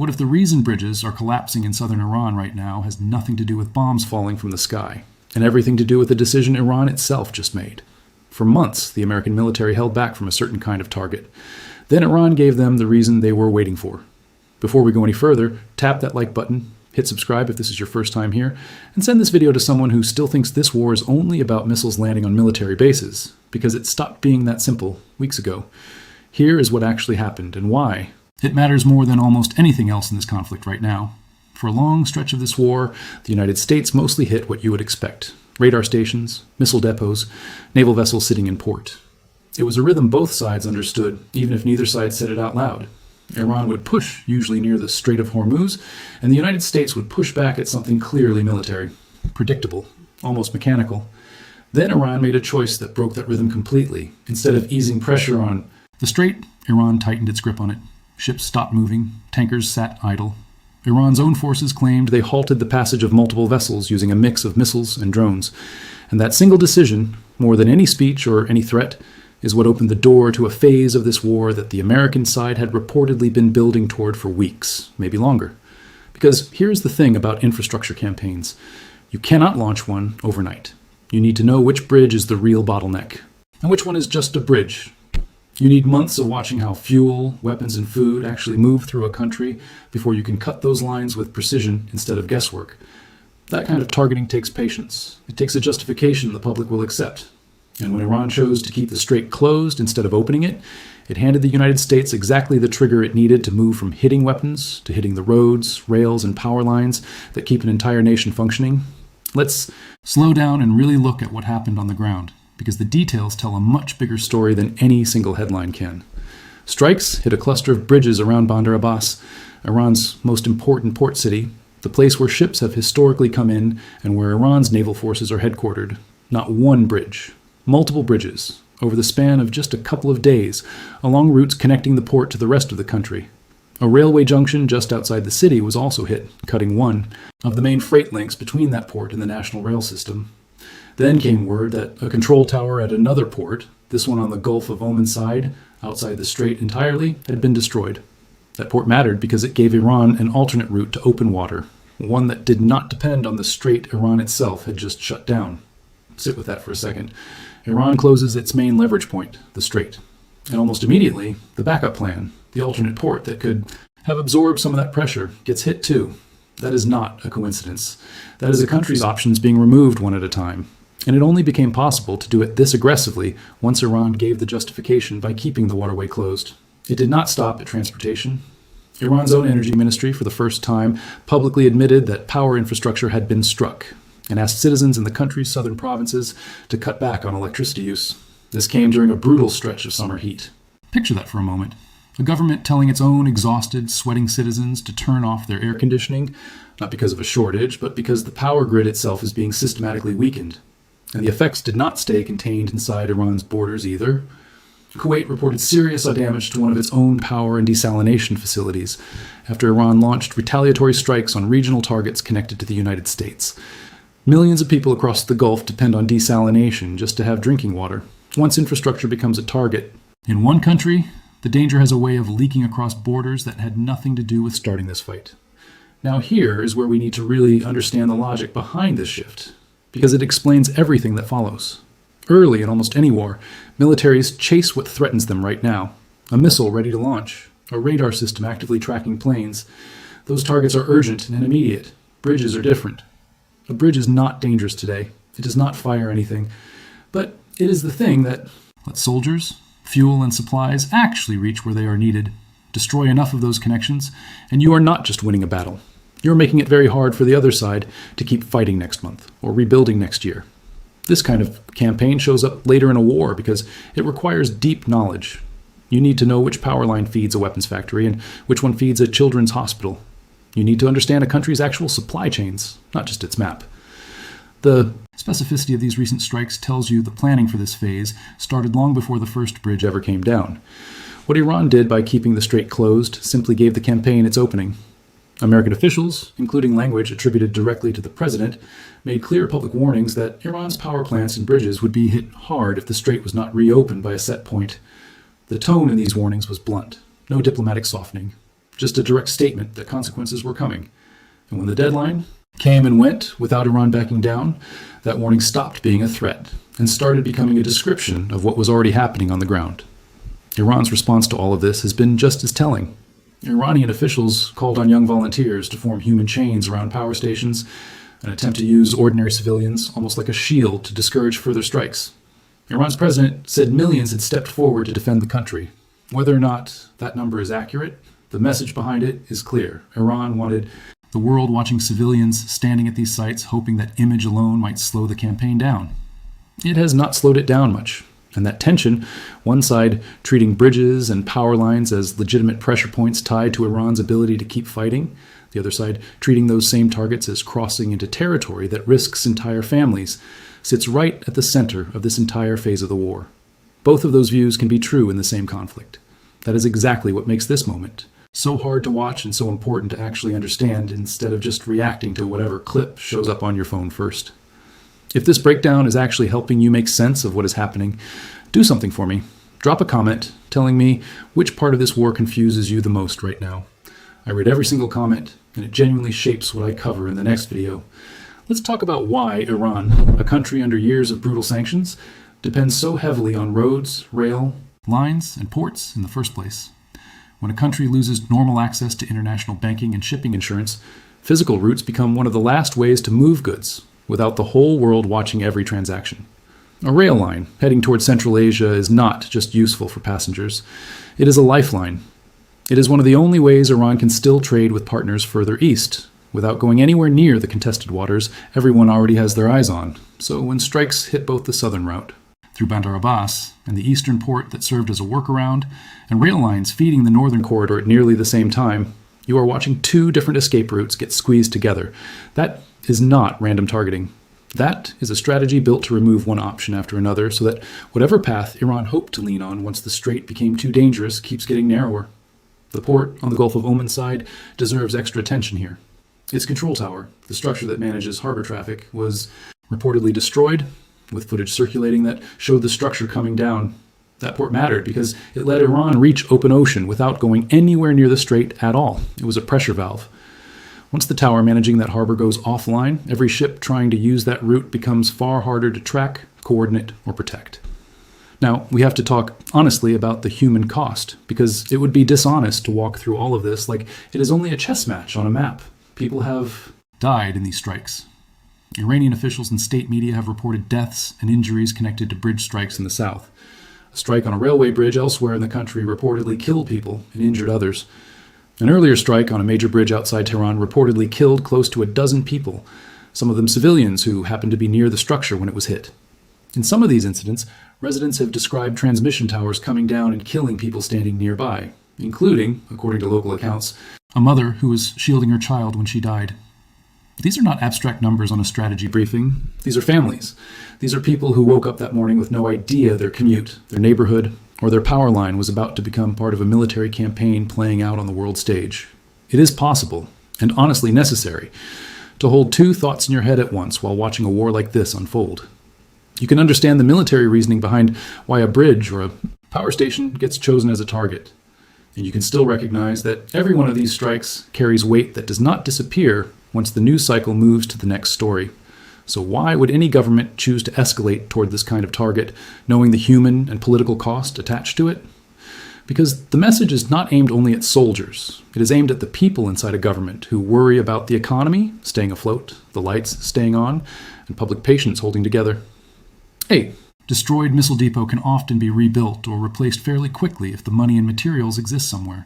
What if the reason bridges are collapsing in southern Iran right now has nothing to do with bombs falling from the sky, and everything to do with the decision Iran itself just made? For months, the American military held back from a certain kind of target. Then Iran gave them the reason they were waiting for. Before we go any further, tap that like button, hit subscribe if this is your first time here, and send this video to someone who still thinks this war is only about missiles landing on military bases, because it stopped being that simple weeks ago. Here is what actually happened and why it matters more than almost anything else in this conflict right now. For a long stretch of this war, the United States mostly hit what you would expect: radar stations, missile depots, naval vessels sitting in port. It was a rhythm both sides understood, even if neither side said it out loud. Iran would push, usually near the Strait of Hormuz, and the United States would push back at something clearly military, predictable, almost mechanical. Then Iran made a choice that broke that rhythm completely. Instead of easing pressure on the strait, Iran tightened its grip on it. Ships stopped moving, tankers sat idle. Iran's own forces claimed they halted the passage of multiple vessels using a mix of missiles and drones. And that single decision, more than any speech or any threat, is what opened the door to a phase of this war that the American side had reportedly been building toward for weeks, maybe longer. Because here's the thing about infrastructure campaigns. You cannot launch one overnight. You need to know which bridge is the real bottleneck, and which one is just a bridge. You need months of watching how fuel, weapons, and food actually move through a country before you can cut those lines with precision instead of guesswork. That kind of targeting takes patience. It takes a justification the public will accept. And when Iran chose to keep the strait closed instead of opening it, it handed the United States exactly the trigger it needed to move from hitting weapons to hitting the roads, rails, and power lines that keep an entire nation functioning. Let's slow down and really look at what happened on the ground, because the details tell a much bigger story than any single headline can. Strikes hit a cluster of bridges around Bandar Abbas, Iran's most important port city, the place where ships have historically come in and where Iran's naval forces are headquartered. Not one bridge, multiple bridges, over the span of just a couple of days, along routes connecting the port to the rest of the country. A railway junction just outside the city was also hit, cutting one of the main freight links between that port and the national rail system. Then came word that a control tower at another port, this one on the Gulf of Oman side, outside the strait entirely, had been destroyed. That port mattered because it gave Iran an alternate route to open water, one that did not depend on the strait Iran itself had just shut down. Sit with that for a second. Iran closes its main leverage point, the strait. And almost immediately, the backup plan, the alternate port that could have absorbed some of that pressure, gets hit too. That is not a coincidence. That is a country's options being removed one at a time. And it only became possible to do it this aggressively once Iran gave the justification by keeping the waterway closed. It did not stop at transportation. Iran's own energy ministry, for the first time, publicly admitted that power infrastructure had been struck and asked citizens in the country's southern provinces to cut back on electricity use. This came during a brutal stretch of summer heat. Picture that for a moment. A government telling its own exhausted, sweating citizens to turn off their air conditioning, not because of a shortage, but because the power grid itself is being systematically weakened. And the effects did not stay contained inside Iran's borders either. Kuwait reported serious damage to one of its own power and desalination facilities after Iran launched retaliatory strikes on regional targets connected to the United States. Millions of people across the Gulf depend on desalination just to have drinking water. Once infrastructure becomes a target in one country, the danger has a way of leaking across borders that had nothing to do with starting this fight. Now here is where we need to really understand the logic behind this shift, because it explains everything that follows. Early in almost any war, militaries chase what threatens them right now. A missile ready to launch, a radar system actively tracking planes. Those targets are urgent and immediate. Bridges are different. A bridge is not dangerous today. It does not fire anything. But it is the thing that lets soldiers, fuel, and supplies actually reach where they are needed. Destroy enough of those connections, and you are not just winning a battle. You're making it very hard for the other side to keep fighting next month or rebuilding next year. This kind of campaign shows up later in a war because it requires deep knowledge. You need to know which power line feeds a weapons factory and which one feeds a children's hospital. You need to understand a country's actual supply chains, not just its map. The specificity of these recent strikes tells you the planning for this phase started long before the first bridge ever came down. What Iran did by keeping the strait closed simply gave the campaign its opening. American officials, including language attributed directly to the president, made clear public warnings that Iran's power plants and bridges would be hit hard if the strait was not reopened by a set point. The tone in these warnings was blunt. No diplomatic softening. just a direct statement that consequences were coming. And when the deadline came and went without Iran backing down, that warning stopped being a threat and started becoming a description of what was already happening on the ground. Iran's response to all of this has been just as telling. Iranian officials called on young volunteers to form human chains around power stations and attempt to use ordinary civilians almost like a shield to discourage further strikes. Iran's president said millions had stepped forward to defend the country. Whether or not that number is accurate, the message behind it is clear. Iran wanted the world watching civilians standing at these sites, hoping that image alone might slow the campaign down. It has not slowed it down much. And that tension, one side treating bridges and power lines as legitimate pressure points tied to Iran's ability to keep fighting, the other side treating those same targets as crossing into territory that risks entire families, sits right at the center of this entire phase of the war. Both of those views can be true in the same conflict. That is exactly what makes this moment so hard to watch and so important to actually understand instead of just reacting to whatever clip shows up on your phone first. If this breakdown is actually helping you make sense of what is happening, do something for me. Drop a comment telling me which part of this war confuses you the most right now. I read every single comment, and it genuinely shapes what I cover in the next video. Let's talk about why Iran, a country under years of brutal sanctions, depends so heavily on roads, rail, lines, and ports in the first place. When a country loses normal access to international banking and shipping insurance, physical routes become one of the last ways to move goods, without the whole world watching every transaction. A rail line heading towards Central Asia is not just useful for passengers. It is a lifeline. It is one of the only ways Iran can still trade with partners further east, without going anywhere near the contested waters everyone already has their eyes on. So when strikes hit both the southern route, through Bandar Abbas, and the eastern port that served as a workaround, and rail lines feeding the northern corridor at nearly the same time, you are watching two different escape routes get squeezed together. That is not random targeting. That is a strategy built to remove one option after another so that whatever path Iran hoped to lean on once the strait became too dangerous keeps getting narrower. The port on the Gulf of Oman side deserves extra attention here. Its control tower, the structure that manages harbor traffic, was reportedly destroyed, with footage circulating that showed the structure coming down. That port mattered because it let Iran reach open ocean without going anywhere near the strait at all. It was a pressure valve. Once the tower managing that harbor goes offline, every ship trying to use that route becomes far harder to track, coordinate, or protect. Now, we have to talk honestly about the human cost, because it would be dishonest to walk through all of this like it is only a chess match on a map. People have died in these strikes. Iranian officials and state media have reported deaths and injuries connected to bridge strikes in the south. A strike on a railway bridge elsewhere in the country reportedly killed people and injured others. An earlier strike on a major bridge outside Tehran reportedly killed close to a dozen people, some of them civilians who happened to be near the structure when it was hit. In some of these incidents, residents have described transmission towers coming down and killing people standing nearby, including, according to local accounts, a mother who was shielding her child when she died. These are not abstract numbers on a strategy briefing. These are families. These are people who woke up that morning with no idea their commute, their neighborhood, or their power line was about to become part of a military campaign playing out on the world stage. It is possible, and honestly necessary, to hold two thoughts in your head at once while watching a war like this unfold. You can understand the military reasoning behind why a bridge or a power station gets chosen as a target. And you can still recognize that every one of these strikes carries weight that does not disappear once the news cycle moves to the next story. So why would any government choose to escalate toward this kind of target, knowing the human and political cost attached to it? Because the message is not aimed only at soldiers. It is aimed at the people inside a government who worry about the economy staying afloat, the lights staying on, and public patience holding together. A destroyed missile depot can often be rebuilt or replaced fairly quickly if the money and materials exist somewhere.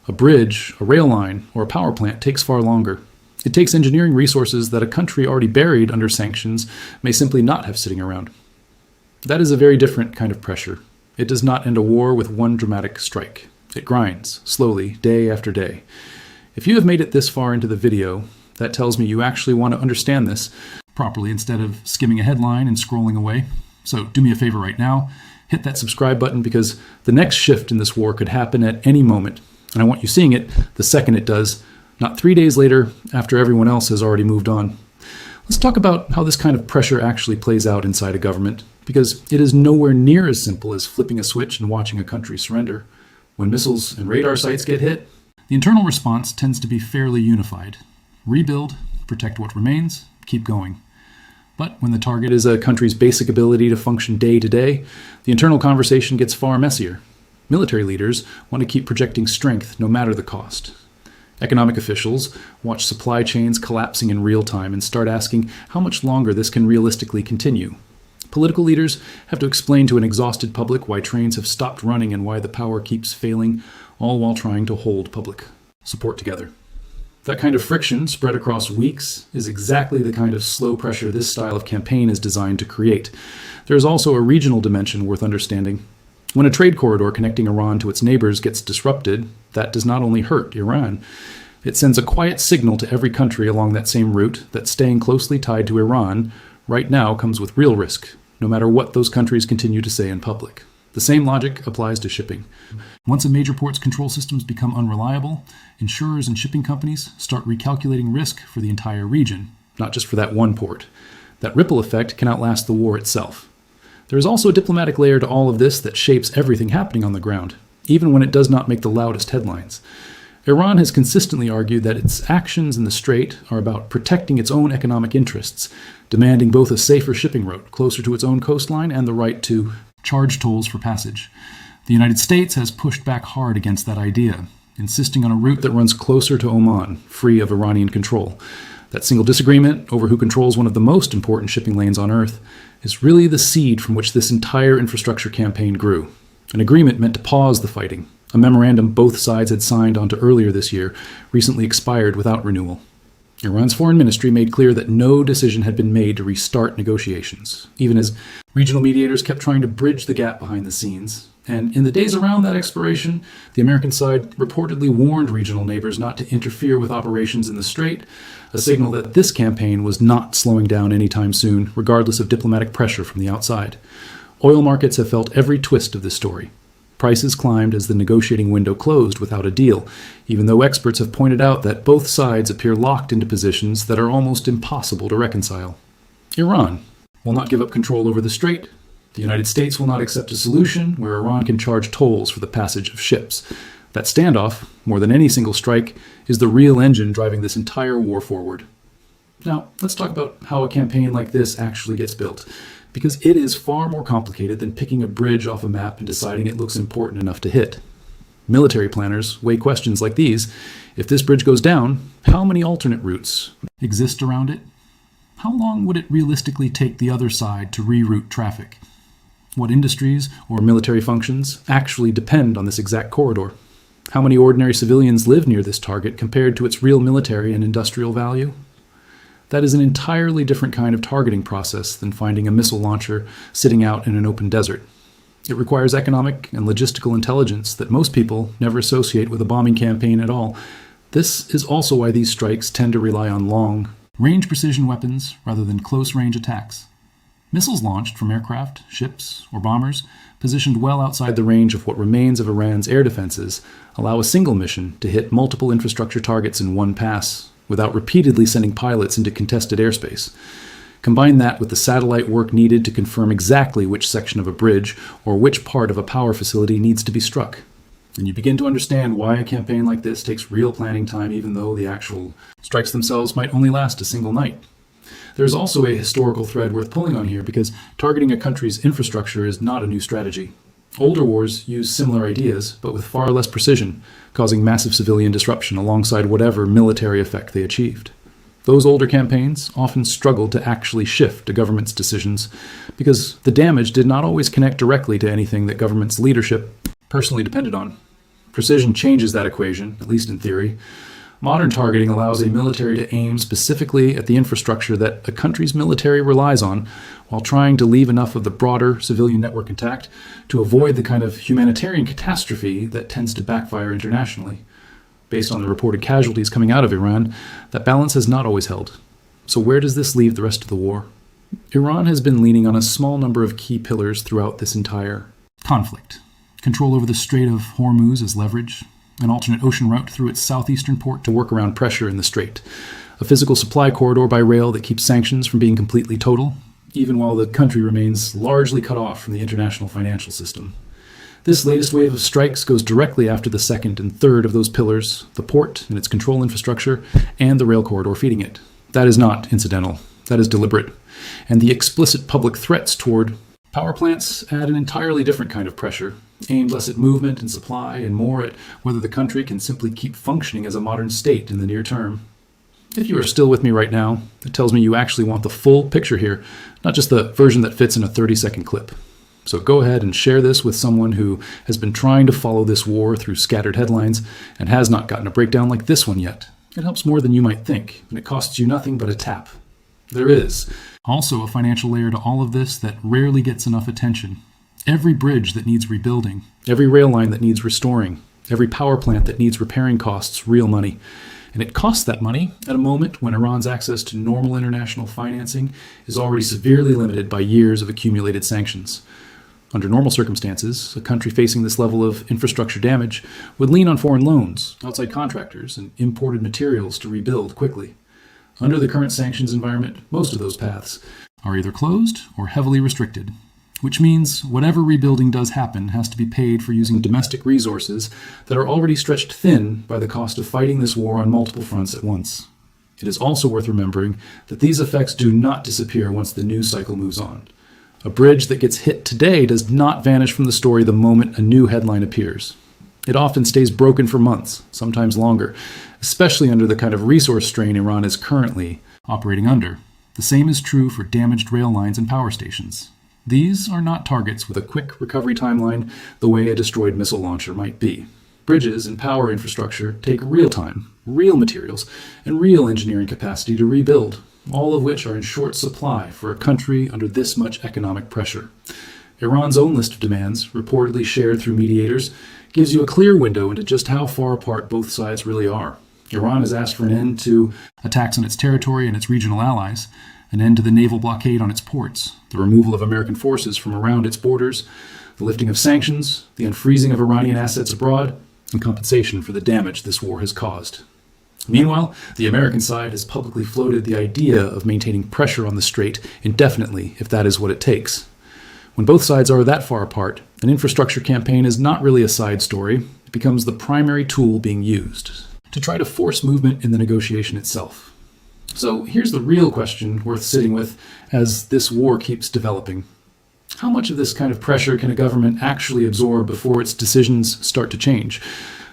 A bridge, a rail line, or a power plant takes far longer. It takes engineering resources that a country already buried under sanctions may simply not have sitting around. That is a very different kind of pressure. It does not end a war with one dramatic strike. It grinds, slowly, day after day. If you have made it this far into the video, that tells me you actually want to understand this properly instead of skimming a headline and scrolling away. So do me a favor right now, hit that subscribe button because the next shift in this war could happen at any moment. And I want you seeing it the second it does, not 3 days later after everyone else has already moved on. Let's talk about how this kind of pressure actually plays out inside a government, because it is nowhere near as simple as flipping a switch and watching a country surrender. When missiles and radar sites get hit, The internal response tends to be fairly unified. Rebuild, protect what remains, keep going. But when the target is a country's basic ability to function day to day, the internal conversation gets far messier. Military leaders want to keep projecting strength no matter the cost. Economic officials watch supply chains collapsing in real time and start asking how much longer this can realistically continue. Political leaders have to explain to an exhausted public why trains have stopped running and why the power keeps failing, all while trying to hold public support together. That kind of friction spread across weeks is exactly the kind of slow pressure this style of campaign is designed to create. There is also a regional dimension worth understanding. When a trade corridor connecting Iran to its neighbors gets disrupted, that does not only hurt Iran, it sends a quiet signal to every country along that same route that staying closely tied to Iran right now comes with real risk, no matter what those countries continue to say in public. The same logic applies to shipping. Once a major port's control systems become unreliable, insurers and shipping companies start recalculating risk for the entire region, not just for that one port. That ripple effect can outlast the war itself. There is also a diplomatic layer to all of this that shapes everything happening on the ground, even when it does not make the loudest headlines. Iran has consistently argued that its actions in the Strait are about protecting its own economic interests, demanding both a safer shipping route closer to its own coastline and the right to charge tolls for passage. The United States has pushed back hard against that idea, insisting on a route that runs closer to Oman, free of Iranian control. That single disagreement over who controls one of the most important shipping lanes on Earth is really the seed from which this entire infrastructure campaign grew. An agreement meant to pause the fighting. A memorandum both sides had signed onto earlier this year recently expired without renewal. Iran's foreign ministry made clear that no decision had been made to restart negotiations, even as regional mediators kept trying to bridge the gap behind the scenes. And in the days around that expiration, the American side reportedly warned regional neighbors not to interfere with operations in the Strait, a signal that this campaign was not slowing down anytime soon, regardless of diplomatic pressure from the outside. Oil markets have felt every twist of this story. Prices climbed as the negotiating window closed without a deal, even though experts have pointed out that both sides appear locked into positions that are almost impossible to reconcile. Iran will not give up control over the Strait. The United States will not accept a solution where Iran can charge tolls for the passage of ships. That standoff, more than any single strike, is the real engine driving this entire war forward. Now, let's talk about how a campaign like this actually gets built, because it is far more complicated than picking a bridge off a map and deciding it looks important enough to hit. Military planners weigh questions like these. If this bridge goes down, how many alternate routes exist around it? How long would it realistically take the other side to reroute traffic? What industries or military functions actually depend on this exact corridor? How many ordinary civilians live near this target compared to its real military and industrial value? That is an entirely different kind of targeting process than finding a missile launcher sitting out in an open desert. It requires economic and logistical intelligence that most people never associate with a bombing campaign at all. This is also why these strikes tend to rely on long-range precision weapons rather than close-range attacks. Missiles launched from aircraft, ships, or bombers, positioned well outside the range of what remains of Iran's air defenses, allow a single mission to hit multiple infrastructure targets in one pass, without repeatedly sending pilots into contested airspace. Combine that with the satellite work needed to confirm exactly which section of a bridge or which part of a power facility needs to be struck, and you begin to understand why a campaign like this takes real planning time, even though the actual strikes themselves might only last a single night. There's also a historical thread worth pulling on here, because targeting a country's infrastructure is not a new strategy. Older wars used similar ideas, but with far less precision, causing massive civilian disruption alongside whatever military effect they achieved. Those older campaigns often struggled to actually shift a government's decisions, because the damage did not always connect directly to anything that government's leadership personally depended on. Precision changes that equation, at least in theory. Modern targeting allows a military to aim specifically at the infrastructure that a country's military relies on, while trying to leave enough of the broader civilian network intact to avoid the kind of humanitarian catastrophe that tends to backfire internationally. Based on the reported casualties coming out of Iran, that balance has not always held. So where does this leave the rest of the war? Iran has been leaning on a small number of key pillars throughout this entire conflict. Control over the Strait of Hormuz as leverage, an alternate ocean route through its southeastern port to work around pressure in the strait, a physical supply corridor by rail that keeps sanctions from being completely total, even while the country remains largely cut off from the international financial system. This latest wave of strikes goes directly after the second and third of those pillars, the port and its control infrastructure, and the rail corridor feeding it. That is not incidental. That is deliberate. And the explicit public threats toward power plants add an entirely different kind of pressure, aimed less at movement and supply and more at whether the country can simply keep functioning as a modern state in the near term. If you are still with me right now, it tells me you actually want the full picture here, not just the version that fits in a 30-second clip. So go ahead and share this with someone who has been trying to follow this war through scattered headlines and has not gotten a breakdown like this one yet. It helps more than you might think, and it costs you nothing but a tap. There is also a financial layer to all of this that rarely gets enough attention. Every bridge that needs rebuilding, every rail line that needs restoring, every power plant that needs repairing costs real money. And it costs that money at a moment when Iran's access to normal international financing is already severely limited by years of accumulated sanctions. Under normal circumstances, a country facing this level of infrastructure damage would lean on foreign loans, outside contractors, and imported materials to rebuild quickly. Under the current sanctions environment, most of those paths are either closed or heavily restricted, which means whatever rebuilding does happen has to be paid for using domestic resources that are already stretched thin by the cost of fighting this war on multiple fronts at once. It is also worth remembering that these effects do not disappear once the news cycle moves on. A bridge that gets hit today does not vanish from the story the moment a new headline appears. It often stays broken for months, sometimes longer, especially under the kind of resource strain Iran is currently operating under. The same is true for damaged rail lines and power stations. These are not targets with a quick recovery timeline the way a destroyed missile launcher might be. Bridges and power infrastructure take real time, real materials, and real engineering capacity to rebuild, all of which are in short supply for a country under this much economic pressure. Iran's own list of demands, reportedly shared through mediators, gives you a clear window into just how far apart both sides really are. Iran has asked for an end to attacks on its territory and its regional allies, an end to the naval blockade on its ports, the removal of American forces from around its borders, the lifting of sanctions, the unfreezing of Iranian assets abroad, and compensation for the damage this war has caused. Meanwhile, the American side has publicly floated the idea of maintaining pressure on the strait indefinitely if that is what it takes. When both sides are that far apart, an infrastructure campaign is not really a side story. It becomes the primary tool being used to try to force movement in the negotiation itself. So here's the real question worth sitting with as this war keeps developing. How much of this kind of pressure can a government actually absorb before its decisions start to change?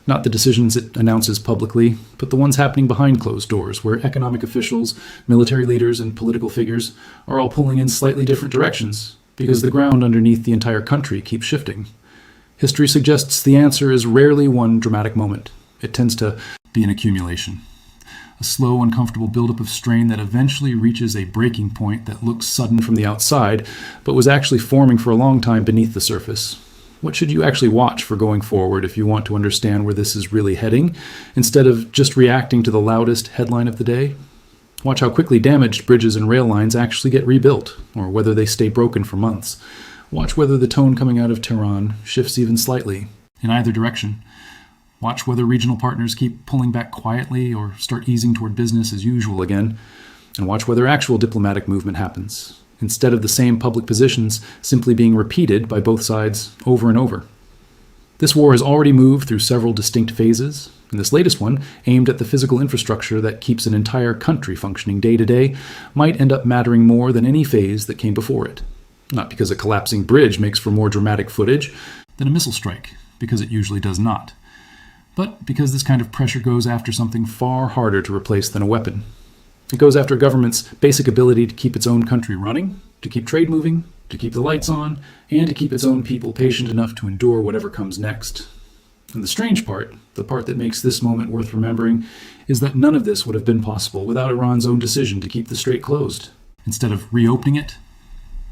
Not the decisions it announces publicly, but the ones happening behind closed doors, where economic officials, military leaders, and political figures are all pulling in slightly different directions, because the ground underneath the entire country keeps shifting. History suggests the answer is rarely one dramatic moment. It tends to be an accumulation. A slow, uncomfortable buildup of strain that eventually reaches a breaking point that looks sudden from the outside, but was actually forming for a long time beneath the surface. What should you actually watch for going forward if you want to understand where this is really heading, instead of just reacting to the loudest headline of the day? Watch how quickly damaged bridges and rail lines actually get rebuilt, or whether they stay broken for months. Watch whether the tone coming out of Tehran shifts even slightly, in either direction. Watch whether regional partners keep pulling back quietly or start easing toward business as usual again. And watch whether actual diplomatic movement happens, instead of the same public positions simply being repeated by both sides over and over. This war has already moved through several distinct phases, and this latest one, aimed at the physical infrastructure that keeps an entire country functioning day to day, might end up mattering more than any phase that came before it. Not because a collapsing bridge makes for more dramatic footage than a missile strike, because it usually does not, but because this kind of pressure goes after something far harder to replace than a weapon. It goes after a government's basic ability to keep its own country running, to keep trade moving, to keep the lights on, and to keep its own people patient enough to endure whatever comes next. And the strange part, the part that makes this moment worth remembering, is that none of this would have been possible without Iran's own decision to keep the strait closed, instead of reopening it.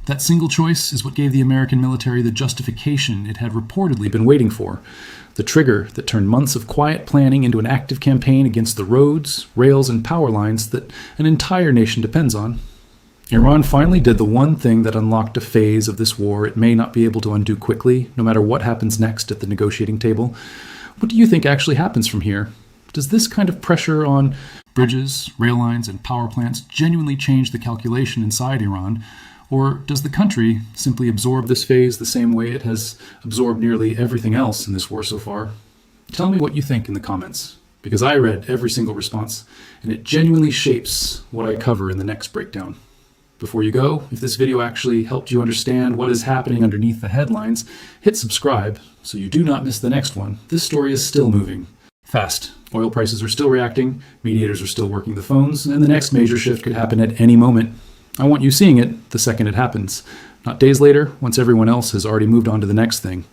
That single choice is what gave the American military the justification it had reportedly been waiting for, the trigger that turned months of quiet planning into an active campaign against the roads, rails, and power lines that an entire nation depends on. Iran finally did the one thing that unlocked a phase of this war it may not be able to undo quickly, no matter what happens next at the negotiating table. What do you think actually happens from here? Does this kind of pressure on bridges, rail lines, and power plants genuinely change the calculation inside Iran, Or does the country simply absorb this phase the same way it has absorbed nearly everything else in this war so far? Tell me what you think in the comments, because I read every single response, and it genuinely shapes what I cover in the next breakdown. Before you go, if this video actually helped you understand what is happening underneath the headlines, hit subscribe so you do not miss the next one. This story is still moving fast. Oil prices are still reacting, mediators are still working the phones, and the next major shift could happen at any moment. I want you seeing it the second it happens, not days later, once everyone else has already moved on to the next thing.